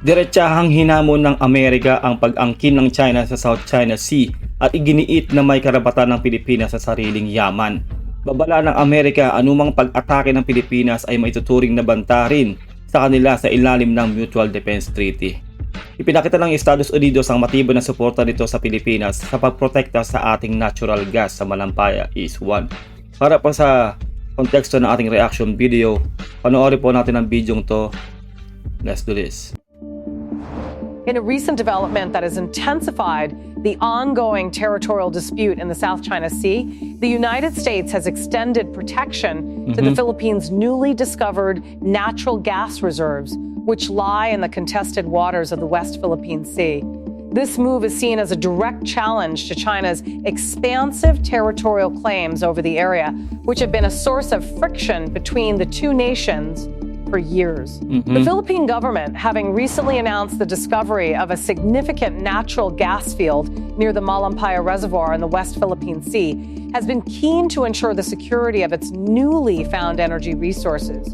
Diretsahang hinamon ng Amerika ang pag-angkin ng China sa South China Sea at iginiit na may karapatan ng Pilipinas sa sariling yaman. Babala ng Amerika, anumang pag-atake ng Pilipinas ay maituturing na banta rin sa kanila sa ilalim ng Mutual Defense Treaty. Ipinakita ng Estados Unidos ang matibay na suporta nito sa Pilipinas sa pagprotekta sa ating natural gas sa Malampaya East 1. Para pa sa konteksto ng ating reaction video, panoorin po natin ang video to. Let's do this. In a recent development that has intensified the ongoing territorial dispute in the South China Sea, the United States has extended protection to the Philippines' newly discovered natural gas reserves, which lie in the contested waters of the West Philippine Sea. This move is seen as a direct challenge to China's expansive territorial claims over the area, which have been a source of friction between the two nations for years. The Philippine government, having recently announced the discovery of a significant natural gas field near the Malampaya Reservoir in the West Philippine Sea, has been keen to ensure the security of its newly found energy resources.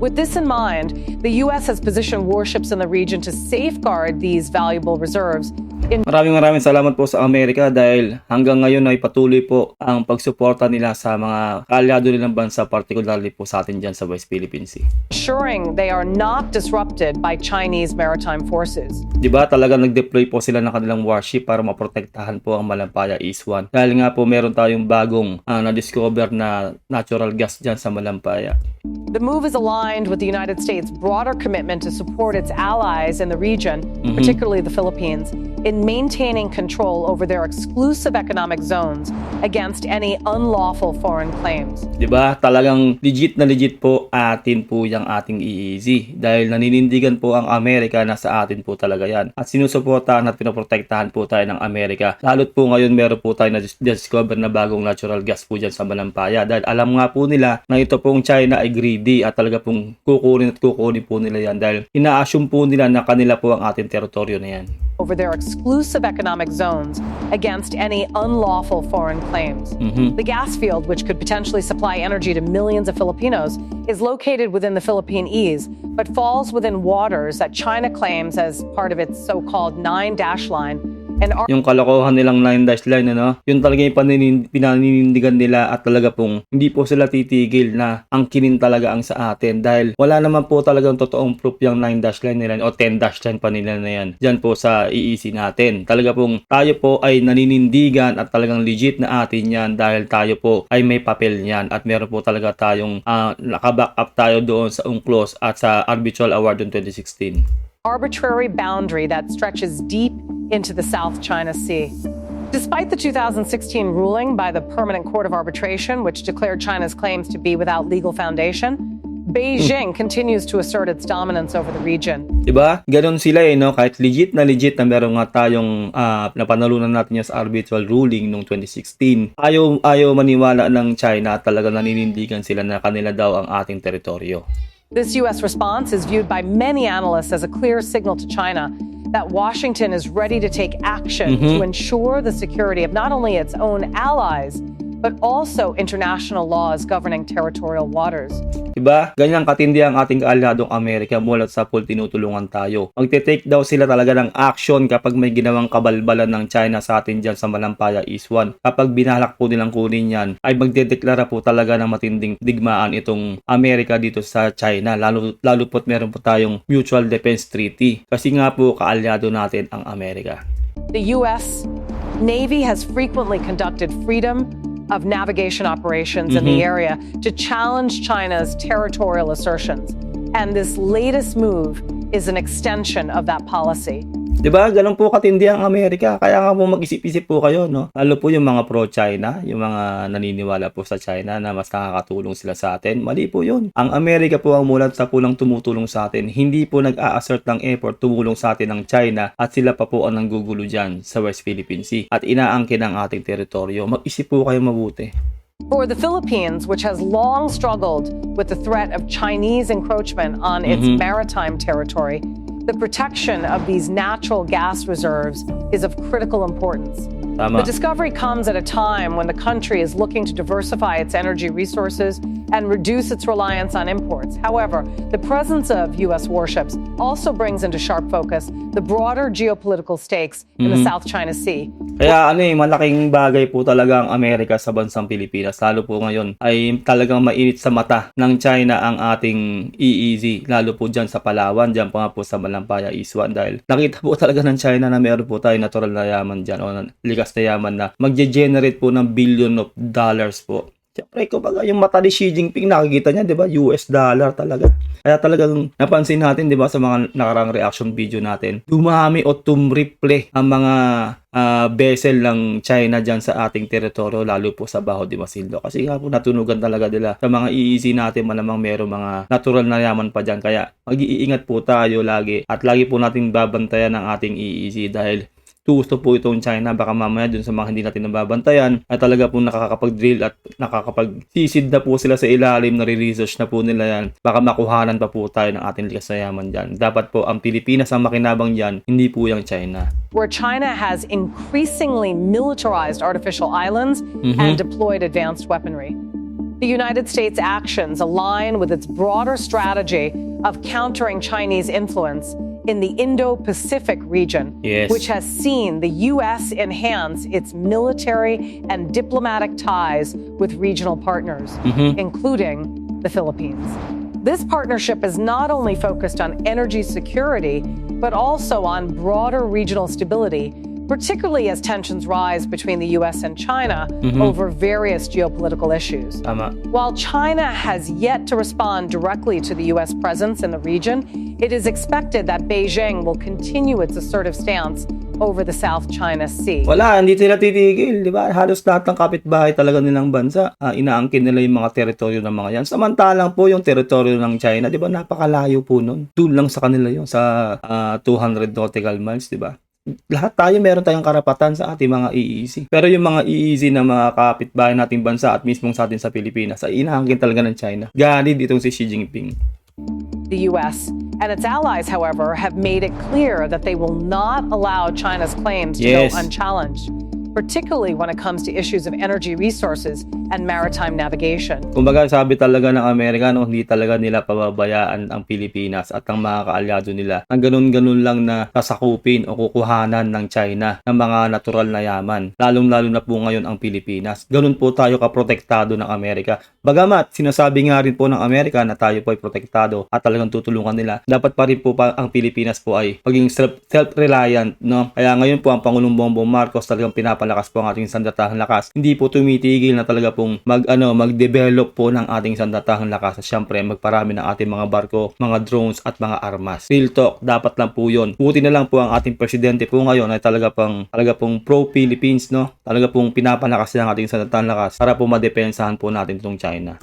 With this in mind, the U.S. has positioned warships in the region to safeguard these valuable reserves. Maraming salamat po sa Amerika dahil hanggang ngayon ay patuloy po ang pagsuporta nila sa mga kaalyado nilang bansa, particularly po sa atin dyan sa West Philippine Sea. Ensuring they are not disrupted by Chinese maritime forces. Diba talaga nag-deploy po sila ng kanilang warship para maprotektahan po ang Malampaya East 1. Dahil nga po meron tayong bagong na-discover na natural gas dyan sa Malampaya. The move is aligned with the United States' broader commitment to support its allies in the region, particularly the Philippines, in maintaining control over their exclusive economic zones against any unlawful foreign claims. Diba? Talagang legit na legit po atin po yung ating EEZ dahil naninindigan po ang Amerika na sa atin po talaga yan. At sinusuportahan at pinoprotektahan po tayo ng Amerika. Lalo't po ngayon meron po tayo na-discover na bagong natural gas po dyan sa Malampaya dahil alam nga po nila na ito pong China ay greedy at talaga pong kukunin po nila yan dahil ina-assume po nila na kanila po ang ating teritoryo na yan. Over their exclusive economic zones against any unlawful foreign claims. The gas field, which could potentially supply energy to millions of Filipinos, is located within the Philippine Ease, but falls within waters that China claims as part of its so-called 9-dash line. Yung kalokohan nilang 9-dash line, yun talaga yung pinaninindigan nila at talaga pong hindi po sila titigil na angkinin talaga ang sa atin dahil wala naman po talagang totoong proof yung 9-dash line nila o 10-dash line pa nila na yan dyan po sa EEZ natin. Talaga pong tayo po ay naninindigan at talagang legit na atin yan dahil tayo po ay may papel niyan at meron po talaga tayong nakaback up tayo doon sa UNCLOS at sa Arbitral Award in 2016. Arbitrary boundary that stretches deep into the South China Sea. Despite the 2016 ruling by the Permanent Court of Arbitration, which declared China's claims to be without legal foundation, Beijing continues to assert its dominance over the region. Diba? Ganon sila kahit legit na meron nga tayong napanalunan natin yung sa arbitral ruling noong 2016. Ayaw maniwala ng China at talaga naninindigan sila na kanila daw ang ating teritoryo. This U.S. response is viewed by many analysts as a clear signal to China that Washington is ready to take action to ensure the security of not only its own allies, but also international laws governing territorial waters. Diba? Ganyang katindi ang ating kaalyadong Amerika mula sa pool tinutulungan tayo. Magte-take daw sila talaga ng action kapag may ginawang kabalbalan ng China sa atin dyan sa Malampaya East 1. Kapag binalak po nilang kunin yan, ay magdedeklara po talaga ng matinding digmaan itong Amerika dito sa China. Lalo po't meron po tayong Mutual Defense Treaty. Kasi nga po kaalyado natin ang Amerika. The U.S. Navy has frequently conducted freedom of navigation operations in the area to challenge China's territorial assertions. And this latest move is an extension of that policy. Diba? Ganun po katindi ang Amerika. Kaya nga po mag-isip-isip po kayo, Lalo po yung mga pro-China, yung mga naniniwala po sa China na mas nakakatulong sila sa atin. Mali po yun. Ang Amerika po ang mulat sa pulang tumutulong sa atin. Hindi po nag-a-assert ng effort tumulong sa atin ng China at sila pa po ang nanggugulo dyan sa West Philippine Sea at inaangkin ang ating teritoryo. Mag-isip po kayo mabuti. For the Philippines, which has long struggled with the threat of Chinese encroachment on its maritime territory, the protection of these natural gas reserves is of critical importance. Tama. The discovery comes at a time when the country is looking to diversify its energy resources and reduce its reliance on imports. However, the presence of U.S. warships also brings into sharp focus the broader geopolitical stakes in the South China Sea. Kaya malaking bagay po talaga ang Amerika sa bansang Pilipinas. Lalo po ngayon ay talagang mainit sa mata ng China ang ating EEZ. Lalo po dyan sa Palawan, dyan pa nga po sa Malampaya Iswan. Dahil nakita po talaga ng China na meron po tayo natural na yaman dyan o likas na yaman na magge-generate po ng billion of dollars po. Siyempre, kumbaga, yung mata ni Xi Jinping, nakikita niya, di ba? US dollar talaga. Kaya talagang napansin natin, di ba, sa mga nakarang reaction video natin, dumami o tumriple ang mga vessel ng China dyan sa ating teritoryo, lalo po sa Baho de Masinloc. Kasi nga po, natunugan talaga nila. Sa mga EEZ natin, malamang meron mga natural na yaman pa dyan. Kaya mag-iingat po tayo lagi at lagi po nating babantayan ang ating EEZ dahil gusto po itong China, baka mamaya dun sa mga hindi natin nababantayan ay talaga po nakakapag-drill at nakakapag-sisid na po sila sa ilalim, nare-research na po nila yan, baka makuhanan pa po tayo ng ating likas na yaman dyan. Dapat po ang Pilipinas ang makinabang dyan, hindi po yung China. Where China has increasingly militarized artificial islands and deployed advanced weaponry. The United States' actions align with its broader strategy of countering Chinese influence in the Indo-Pacific region, Yes. which has seen the U.S. enhance its military and diplomatic ties with regional partners, including the Philippines. This partnership is not only focused on energy security, but also on broader regional stability, particularly as tensions rise between the U.S. and China over various geopolitical issues. Tama. While China has yet to respond directly to the U.S. presence in the region, it is expected that Beijing will continue its assertive stance over the South China Sea. Wala, hindi sila titigil, di ba? Halos lahat ng kapitbahay talaga nilang bansa, inaangkin nila yung mga teritoryo ng mga yan. Samantalang po yung teritoryo ng China, di ba? Napakalayo po nun. Doon lang sa kanila yun, sa 200 nautical miles, di ba? Lahat tayo meron tayong karapatan sa ating mga EEZ. Pero yung mga EEZ na mga kapitbahay nating bansa at mismong sa atin sa Pilipinas ay inaangkin talaga ng China. Ganid itong si Xi Jinping. The U.S. and its allies, however, have made it clear that they will not allow China's claims to Yes. go unchallenged, particularly when it comes to issues of energy resources and maritime navigation. Kumbaga sabi talaga ng Amerikano, hindi talaga nila pababayaan ang Pilipinas at ang mga kaalyado nila ang ganun-ganun lang na kasakupin o kukuhanan ng China ng mga natural na yaman. Lalong-lalo na po ngayon ang Pilipinas. Ganun po tayo kaprotektado ng Amerika. Bagamat sinasabi nga rin po ng Amerika na tayo po ay protektado at talagang tutulungan nila, dapat pa rin po ang Pilipinas po ay maging self-reliant, no? Kaya ngayon po ang Pangulong Bongbong Marcos talagang pinapalakas po ang ating sandatahang lakas. Hindi po tumitigil na talaga pong mag-develop po ng ating sandatahang lakas at syempre magparami ng ating mga barko, mga drones at mga armas. Real talk, dapat lang po yun. Buti na lang po ang ating presidente po ngayon ay talaga pong pro-Philippines, no? Talaga pong pinapalakas ng ating sandatahang lakas para po madepensahan po natin itong China.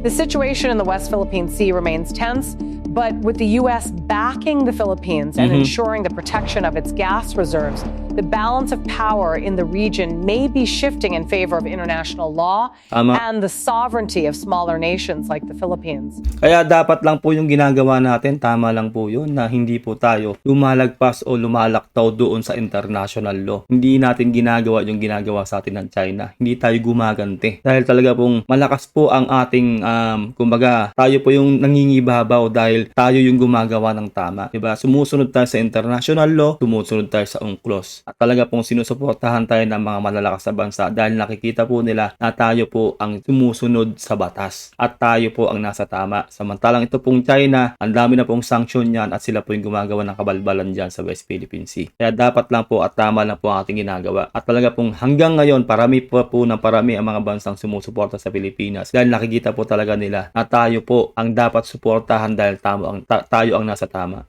The situation in the West Philippine Sea remains tense, but with the U.S. backing the Philippines and ensuring the protection of its gas reserves, the balance of power in the region may be shifting in favor of international law Tama. and the sovereignty of smaller nations like the Philippines. Kaya dapat lang po yung ginagawa natin, tama lang po yun, na hindi po tayo lumalagpas o lumalaktaw doon sa international law. Hindi natin ginagawa yung ginagawa sa atin ng China. Hindi tayo gumaganti. Dahil talaga pong malakas po ang ating, kumbaga, tayo po yung nangingibabaw dahil tayo yung gumagawa ng tama. Diba? Sumusunod tayo sa international law, sumusunod tayo sa UNCLOS. At talaga pong sinusuportahan tayo ng mga malalakas na bansa dahil nakikita po nila na tayo po ang sumusunod sa batas at tayo po ang nasa tama. Samantalang ito pong China, ang dami na pong sanction yan at sila po yung gumagawa ng kabalbalan dyan sa West Philippine Sea. Kaya dapat lang po at tama lang po ang ating ginagawa. At talaga pong hanggang ngayon, parami ang mga bansang sumusuporta sa Pilipinas dahil nakikita po talaga nila na tayo po ang dapat suportahan dahil tayo ang nasa tama.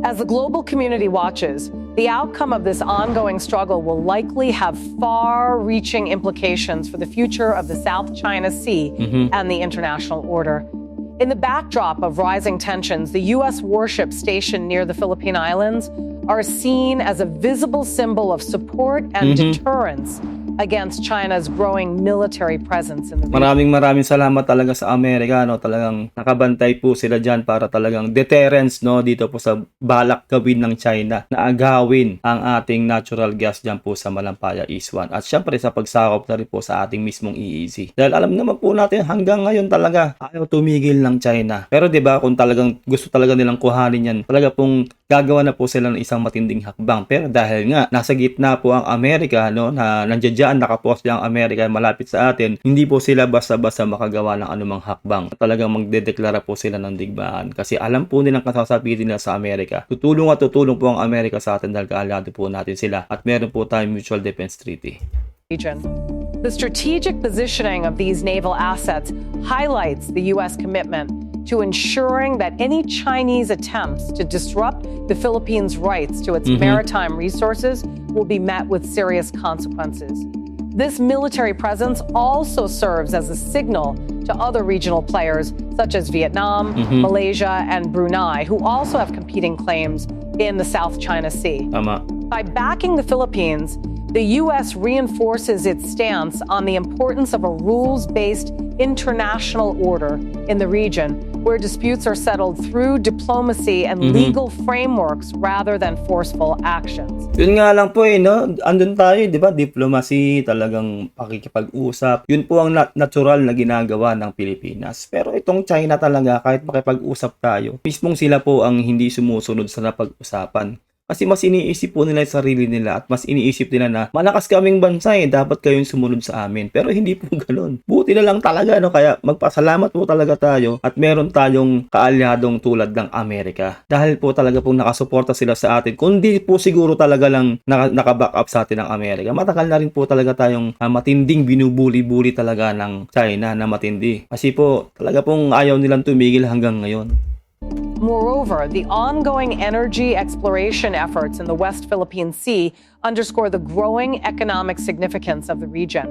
As the global community watches, the outcome of this ongoing struggle will likely have far-reaching implications for the future of the South China Sea and the international order. In the backdrop of rising tensions, the U.S. warships stationed near the Philippine Islands are seen as a visible symbol of support and deterrence against China's growing military presence in the region. Maraming salamat talaga sa Amerika, no? Talagang nakabantay po sila diyan para talagang deterrence, no, dito po sa balak gawin ng China na agawin ang ating natural gas diyan po sa Malampaya East 1. At syempre sa pagsakop na rin po sa ating mismong EEZ. Dahil alam naman po natin hanggang ngayon talaga ayaw tumigil ng China. Pero 'di ba kung talagang gusto talaga nilang kuhanin yan, talaga pong gagawa na po sila ng isang matinding hakbang. Pero dahil nga nasa gitna po ang Amerika, no, na nandiyan nakaposte ang Amerika malapit sa atin, hindi po sila basta-basta makagawa ng anumang hakbang. Talagang magdedeklara po sila ng digmaan kasi alam po nilang kasasapitin nila sa Amerika. Tutulong at tutulong po ang Amerika sa atin dahil kaalado po natin sila at meron po tayong Mutual Defense Treaty. The strategic positioning of these naval assets highlights the U.S. commitment to ensuring that any Chinese attempts to disrupt the Philippines' rights to its maritime resources will be met with serious consequences. This military presence also serves as a signal to other regional players such as Vietnam, Malaysia, and Brunei, who also have competing claims in the South China Sea. Tama. By backing the Philippines, the U.S. reinforces its stance on the importance of a rules-based international order in the region where disputes are settled through diplomacy and legal frameworks rather than forceful actions. Yun nga lang po no? Andun tayo, di ba? Diplomacy, talagang pakikipag-usap. Yun po ang natural na ginagawa ng Pilipinas. Pero itong China talaga, kahit makipag-usap tayo, mismong sila po ang hindi sumusunod sa napag-usapan. Kasi mas iniisip po nila yung sarili nila at mas iniisip nila na malakas kaming bansa dapat kayong sumunod sa amin. Pero hindi po ganun. Buti na lang talaga, no? Kaya magpasalamat po talaga tayo at meron tayong kaalyadong tulad ng Amerika. Dahil po talaga pong nakasuporta sila sa atin. Kundi po siguro talaga lang naka-back up sa atin ng Amerika. Matagal na rin po talaga tayong matinding binubuli-buli talaga ng China na matindi. Kasi po talaga pong ayaw nilang tumigil hanggang ngayon. Moreover, the ongoing energy exploration efforts in the West Philippine Sea underscore the growing economic significance of the region.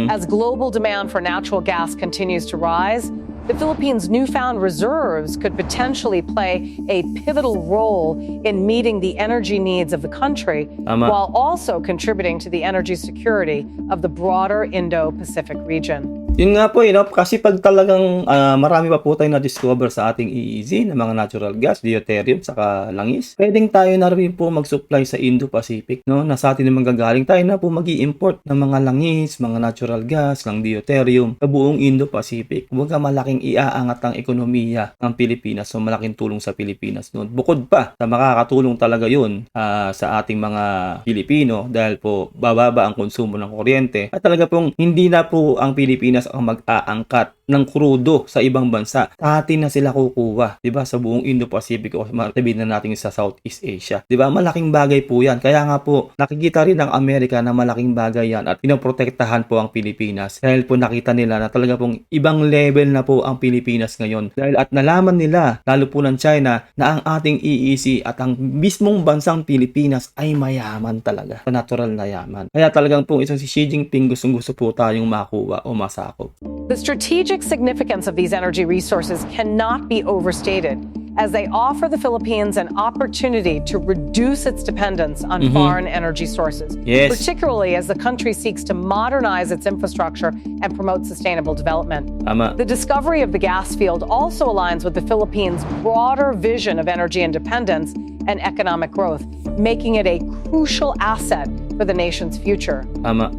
As global demand for natural gas continues to rise, the Philippines' newfound reserves could potentially play a pivotal role in meeting the energy needs of the country, while also contributing to the energy security of the broader Indo-Pacific region. Yun nga po, kasi pag talagang marami pa po tayong na-discover sa ating EEZ na mga natural gas, deuterium, saka langis, pwedeng tayo na rin po mag-supply sa Indo-Pacific, no? Na sa atin naman gagaling tayo na po mag-i-import ng mga langis, mga natural gas, ng deuterium sa buong Indo-Pacific. Huwag malaking iaangat ang ekonomiya ng Pilipinas, so malaking tulong sa Pilipinas noon. Bukod pa, sa makakatulong talaga yun sa ating mga Pilipino dahil po bababa ang konsumo ng kuryente at talaga pong hindi na po ang Pilipinas ang mag-aangkat ng krudo sa ibang bansa. Sa atin na sila kukuha, 'di ba? Sa buong Indo-Pacific o sabihin na natin sa Southeast Asia. 'Di ba? Malaking bagay po 'yan. Kaya nga po nakikita rin ng Amerika na malaking bagay 'yan at pinoprotektahan po ang Pilipinas. Dahil po nakita nila na talaga pong ibang level na po ang Pilipinas ngayon. Dahil at nalaman nila, lalo po ng China, na ang ating EEZ at ang mismong bansang Pilipinas ay mayaman talaga. Natural na yaman. Kaya talagang po isang si Xi Jinping gustong-gusto po tayong makuha o masakop. The strategic significance of these energy resources cannot be overstated, as they offer the Philippines an opportunity to reduce its dependence on foreign energy sources, particularly as the country seeks to modernize its infrastructure and promote sustainable development. The discovery of the gas field also aligns with the Philippines' broader vision of energy independence and economic growth, making it a crucial asset for the nation's future.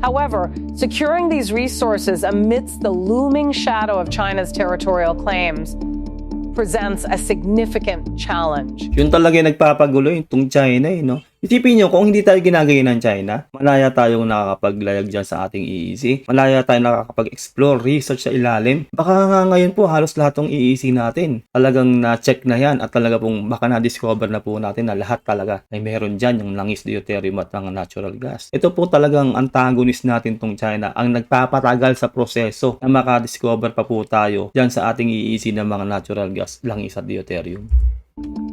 However, securing these resources amidst the looming shadow of China's territorial claims presents a significant challenge. Yun talaga yung nagpapagulo itong China, no? Isipin nyo, kung hindi tayo ginagaya ng China, malaya tayong nakakapaglayag dyan sa ating EEZ. Malaya tayong nakakapag-explore, research sa ilalim. Baka nga ngayon po, halos lahat ng EEZ natin. Talagang na-check na yan at talaga pong baka na-discover na po natin na lahat talaga ay meron dyan yung langis, deuterium at mga natural gas. Ito po talagang antagonist natin tong China, ang nagpapatagal sa proseso na makadiscover pa po tayo dyan sa ating EEZ ng mga natural gas, langis at deuterium.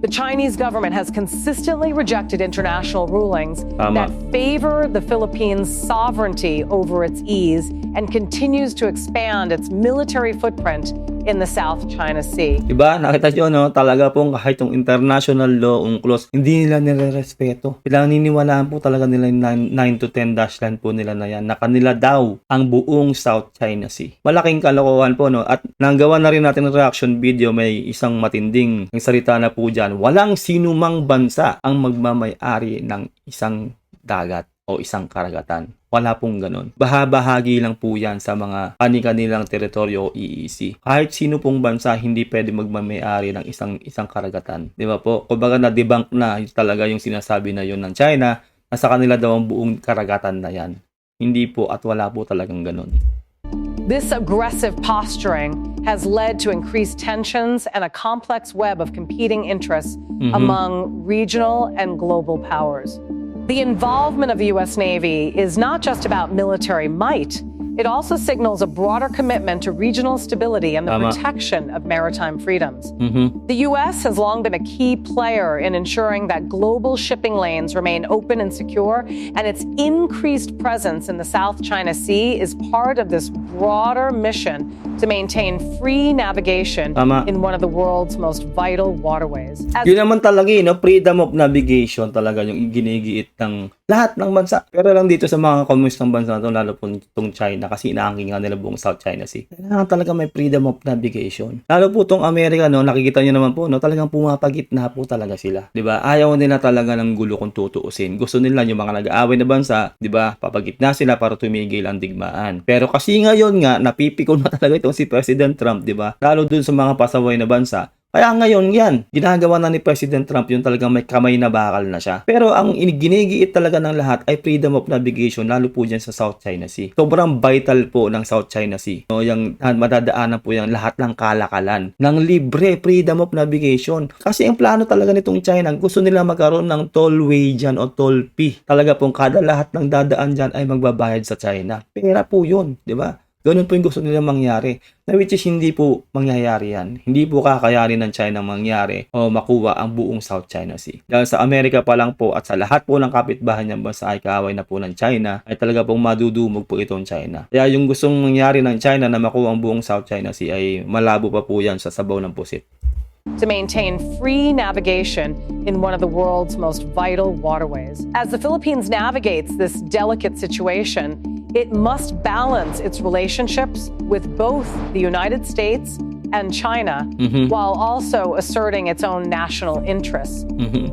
The Chinese government has consistently rejected international rulings that favor the Philippines' sovereignty over its seas and continues to expand its military footprint in the South China Sea. Diba? Nakita nyo, no? Talaga pong kahit yung international law, UNCLOS, hindi nila nire-respeto. Pinaniniwalaan po talaga nila yung 9 to 10 dash line po nila na yan, na kanila daw ang buong South China Sea. Malaking kalokohan po, no? At nanggawa na rin natin ng reaction video, may isang matinding salita na po dyan. Walang sinumang bansa ang magmamay-ari ng isang dagat o isang karagatan. Wala pong ganun. Bahagi lang po yan sa mga kanilang teritoryo o EEZ. Kahit sino pong bansa hindi pwede magmamayari ng isang karagatan. Di ba po? Kumbaga na-debunk na talaga yung sinasabi na yun ng China na sa kanila daw ang buong karagatan na yan. Hindi po at wala po talagang ganun. This aggressive posturing has led to increased tensions and a complex web of competing interests among regional and global powers. The involvement of the U.S. Navy is not just about military might. It also signals a broader commitment to regional stability and the protection of maritime freedoms. The U.S. has long been a key player in ensuring that global shipping lanes remain open and secure, and its increased presence in the South China Sea is part of this broader mission to maintain free navigation in one of the world's most vital waterways. Yun naman talaga, no? Freedom of navigation talaga yung ginigiit ng lahat ng bansa. Pero lang dito sa mga komunistang bansa na lalo po itong China, kasi inaangking nga nila buong South China Sea. Kailangan talaga may freedom of navigation. Lalo po itong Amerika, no, nakikita nyo naman po, no, talagang pumapagitna po talaga sila. 'Di ba? Ayaw nila talaga ng gulo kung tutuusin. Gusto nila yung mga nag-aaway na bansa, 'di ba? Papagitna sila para tumigil ang digmaan. Pero kasi ngayon nga napipikon na talaga itong si President Trump, 'di ba? Lalo dun sa mga pasaway na bansa. Kaya ngayon yan, ginagawa na ni President Trump yung talagang may kamay na bakal na siya. Pero ang ginigiit talaga ng lahat ay freedom of navigation, lalo po dyan sa South China Sea. Sobrang vital po ng South China Sea. No, yung madadaanan po yung lahat ng kalakalan ng libre freedom of navigation. Kasi ang plano talaga nitong China, gusto nila magkaroon ng tollway dyan o toll fee. Talaga pong kada lahat ng dadaan dyan ay magbabayad sa China. Pera po yun, di ba? Ganun po yung gusto nila mangyari. Na which is hindi po mangyayari yan. Hindi po kakayanin ng China mangyari o makuha ang buong South China Sea. Dahil sa Amerika pa lang po at sa lahat po ng kapitbahay niyang bansa ay kaaway na po ng China, ay talaga pong madudumog po itong China. Kaya yung gustong mangyari ng China na makuha ang buong South China Sea ay malabo pa po yan sa sabaw ng pusit. To maintain free navigation in one of the world's most vital waterways. As the Philippines navigates this delicate situation, it must balance its relationships with both the United States and China, while also asserting its own national interests.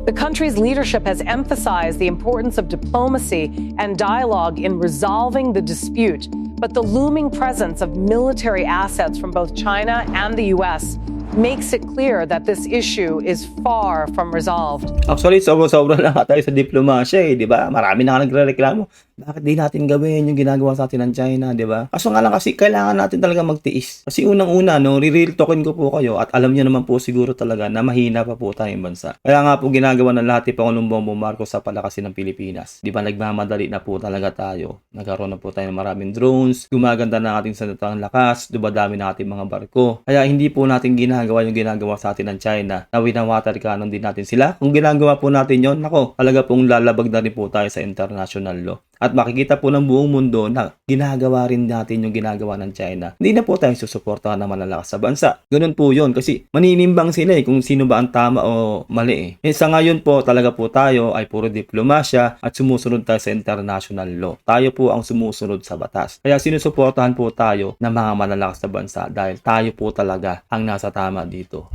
The country's leadership has emphasized the importance of diplomacy and dialogue in resolving the dispute, but the looming presence of military assets from both China and the U.S. makes it clear that this issue is far from resolved. Actually, sobra lang tayo sa diplomasya di ba? Marami na nagrereklamo. Bakit di natin gawin yung ginagawa sa atin ng China, di ba? Kaso nga lang kasi kailangan natin talaga magtiis. Kasi unang-una, no, re-real talkin ko po kayo at alam niyo naman po siguro talaga na mahina pa po tayong bansa. Kaya nga po ginagawa ng lahat ni Pangulong Bongbong Marcos sa palakasin ng Pilipinas. Di ba nagmamadali na po talaga tayo. Nagkaroon na po tayo ng maraming drones, gumaganda na ating sandatang lakas, dumadami na ating mga barko. Kaya hindi po natin ginagawa yung ginagawa sa atin ng China na winawater cannon din natin sila. Kung ginagawa po natin yon, nako, talaga pong lalabag na rin po tayo sa international law. At makikita po ng buong mundo na ginagawa rin natin yung ginagawa ng China. Hindi na po tayo susuportahan ng malalakas sa bansa. Ganun po yun kasi maninimbang sila kung sino ba ang tama o mali Sa ngayon po talaga po tayo ay puro diplomasya at sumusunod tayo sa international law. Tayo po ang sumusunod sa batas. Kaya sinusuportahan po tayo ng mga malalakas sa bansa dahil tayo po talaga ang nasa tama dito.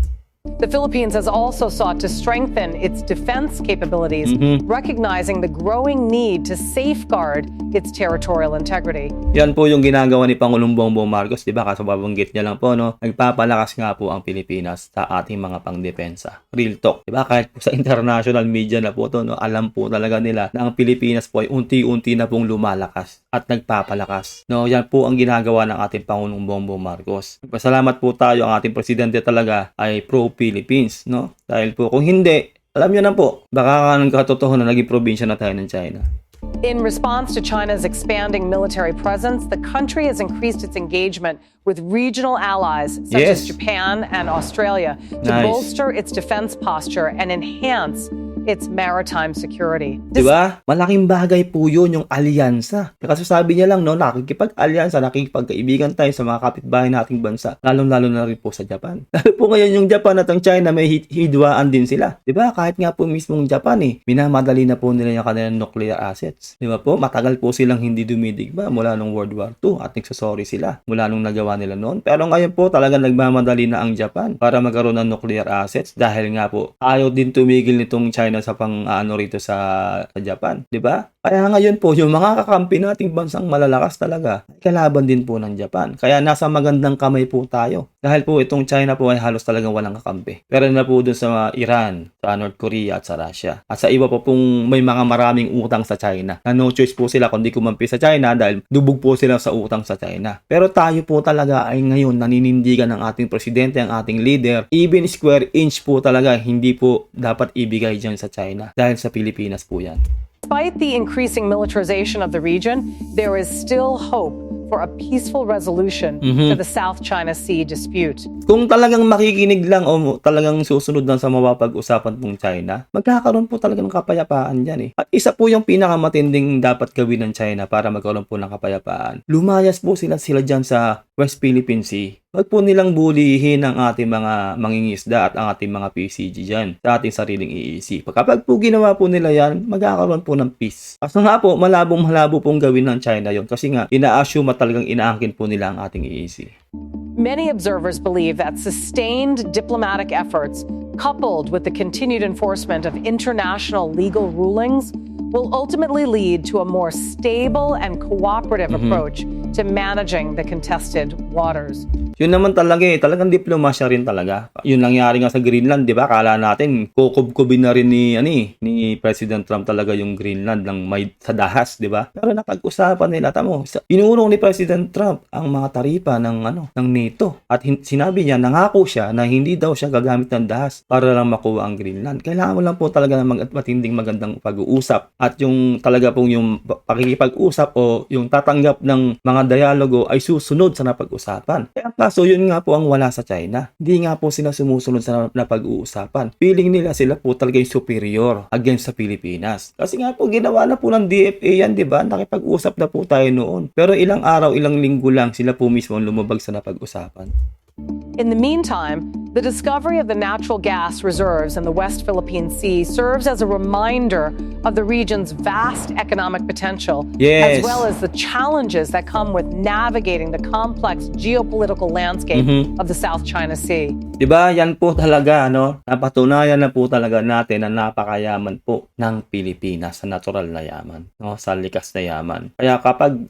The Philippines has also sought to strengthen its defense capabilities, recognizing the growing need to safeguard its territorial integrity. Yan po yung ginagawa ni Pangulong Bongbong Marcos, di ba? Kaso babanggit niya lang po, no? Nagpapalakas nga po ang Pilipinas sa ating mga pangdepensa. Real talk, di ba? Kahit po sa international media na po to, no? Alam po talaga nila na ang Pilipinas po ay unti-unti na pong lumalakas at nagpapalakas. No, yan po ang ginagawa ng ating Pangulong Bongbong Marcos. Pasalamat po tayo, ang ating presidente talaga ay pro-Philippines, no? Dahil po kung hindi, alam niyo na po, baka ng katotohanan na naging probinsya na tayo ng China. In response to China's expanding military presence, the country has increased its engagement with regional allies such as Japan and Australia to bolster its defense posture and enhance its maritime security. Diba? Malaking bagay po yun yung alyansa. Kasi sabi niya lang, no, nakikipag-alyansa, nakikipagkaibigan tayo sa mga kapitbahay nating bansa. Lalong-lalo na rin po sa Japan. Lalo po ngayon yung Japan at ang China, may hidwaan din sila. Diba? Kahit nga po mismong Japan minamadali na po nila yung kanilang nuclear assets. Diba po? Matagal po silang hindi dumidigma mula nung World War II at nagsasorry sila mula nung nagawa nila noon. Pero ngayon po talagang nagmamadali na ang Japan para magkaroon ng nuclear assets dahil nga po ayaw din tumigil nitong China sa rito sa Japan, 'di ba? Kaya ngayon po yung mga kakampi nating bansang malalakas talaga ay kalaban din po ng Japan. Kaya nasa magandang kamay po tayo. Dahil po itong China po ay halos talagang walang kakampi. Pero na po dun sa Iran, sa North Korea at sa Russia. At sa iba po pong may mga maraming utang sa China. Na no choice po sila kundi kumampi sa China dahil dubog po sila sa utang sa China. Pero tayo po talaga ay ngayon naninindigan ng ating presidente, ang ating leader. Even square inch po talaga hindi po dapat ibigay dyan sa China. Dahil sa Pilipinas po yan. Despite the increasing militarization of the region, there is still hope for a peaceful resolution to the South China Sea dispute. Kung talagang makikinig lang o talagang susunod lang sa mapapag-usapan pong China, magkakaroon po talaga ng kapayapaan dyan . At isa po yung pinakamatinding dapat gawin ng China para magkaroon po ng kapayapaan. Lumayas po sila dyan sa West Philippine Sea. Huwag po nilang bulihin ang ating mga mangingisda at ang ating mga PCG dyan sa ating sariling EEZ. Kapag po ginawa po nila yan, magkakaroon po ng peace. Kaso nga po, malabo pong gawin ng China yon kasi nga, ina-assume at talagang inaangkin po nila ang ating EEZ. Many observers believe that sustained diplomatic efforts, coupled with the continued enforcement of international legal rulings, will ultimately lead to a more stable and cooperative approach to managing the contested waters. Yun naman talaga talagang diplomasya rin talaga. Yun nangyari nga sa Greenland, di ba? Kala natin, kukubkubin na rin ni President Trump talaga yung Greenland ng may sa dahas, di ba? Pero napag-usapan nila, inurong ni President Trump ang mga taripa ng NATO. At sinabi niya, nangako siya na hindi daw siya gagamit ng dahas para lang makuha ang Greenland. Kailangan mo lang po talaga ng matinding magandang pag-uusap. At yung talaga pong yung pakikipag-usap o yung tatanggap ng mga dialogo ay susunod sa napag-usapan. Kaya kaso yun nga po ang wala sa China. Hindi nga po sila sumusunod sa napag-uusapan. Feeling nila sila po talaga yung superior against sa Pilipinas. Kasi nga po ginawa na po ng DFA yan, di ba? Nakipag-usap na po tayo noon. Pero ilang araw, ilang linggo lang sila po mismo lumabag sa napag-usapan. In the meantime, the discovery of the natural gas reserves in the West Philippine Sea serves as a reminder of the region's vast economic potential, as well as the challenges that come with navigating the complex geopolitical landscape of the South China Sea. Diba, yan po talaga, napatunayan na po talaga natin na napakayaman po ng Pilipinas sa natural na yaman, sa likas na yaman. Kaya kapag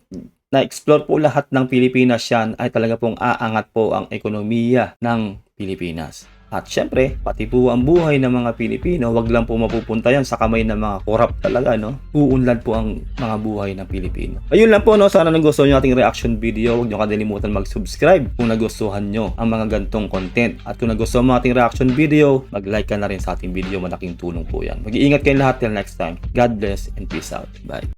na-explore po lahat ng Pilipinas yan, ay talaga pong aangat po ang ekonomiya ng Pilipinas. At syempre, pati po ang buhay ng mga Pilipino, wag lang po mapupunta yan sa kamay ng mga corrupt talaga, Uunlad po ang mga buhay ng Pilipino. Ayun lang po, sana nagustuhan nyo ating reaction video. Huwag nyo kalimutan mag-subscribe kung nagustuhan nyo ang mga gantong content. At kung nagustuhan mo ating reaction video, mag-like ka na rin sa ating video. Malaking tulong po yan. Mag-iingat kayo lahat till next time. God bless and peace out. Bye.